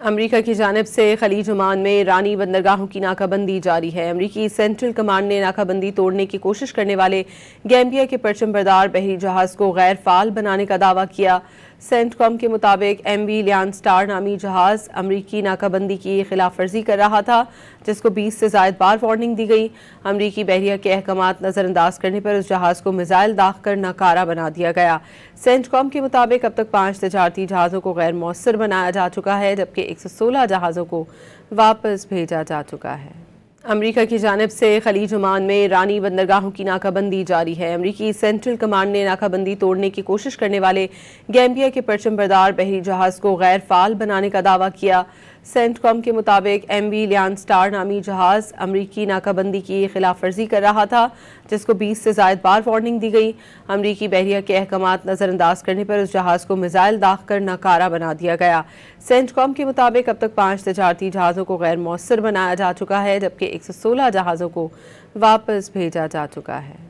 امریکہ کی جانب سے خلیج عمان میں ایرانی بندرگاہوں کی ناکہ بندی جاری ہے۔ امریکی سینٹرل کمانڈ نے ناکہ بندی توڑنے کی کوشش کرنے والے گیمبیا کے پرچم بردار بحری جہاز کو غیر فعال بنانے کا دعویٰ کیا۔ سینٹ کام کے مطابق ایم وی لیان سٹار نامی جہاز امریکی ناکہ بندی کی خلاف ورزی کر رہا تھا، جس کو 20 سے زائد بار وارننگ دی گئی۔ امریکی بحریہ کے احکامات نظر انداز کرنے پر اس جہاز کو میزائل داغ کر ناکارہ بنا دیا گیا۔ سینٹ کام کے مطابق اب تک 5 تجارتی جہازوں کو غیر مؤثر بنایا جا چکا ہے، جبکہ 116 جہازوں کو واپس بھیجا جا چکا ہے۔ امریکہ کی جانب سے خلیج عمان میں ایرانی بندرگاہوں کی ناکہ بندی جاری ہے۔ امریکی سینٹرل کمانڈ نے ناکہ بندی توڑنے کی کوشش کرنے والے گیمبیا کے پرچم بردار بحری جہاز کو غیر فعال بنانے کا دعویٰ کیا۔ سینٹ کام کے مطابق ایم وی لیان سٹار نامی جہاز امریکی ناکہ بندی کی خلاف ورزی کر رہا تھا، جس کو 20 سے زائد بار وارننگ دی گئی۔ امریکی بحریہ کے احکامات نظر انداز کرنے پر اس جہاز کو میزائل داغ کر ناکارہ بنا دیا گیا۔ سینٹ کام کے مطابق اب تک 5 تجارتی جہازوں کو غیر مؤثر بنایا جا چکا ہے، جبکہ 116 جہازوں کو واپس بھیجا جا چکا ہے۔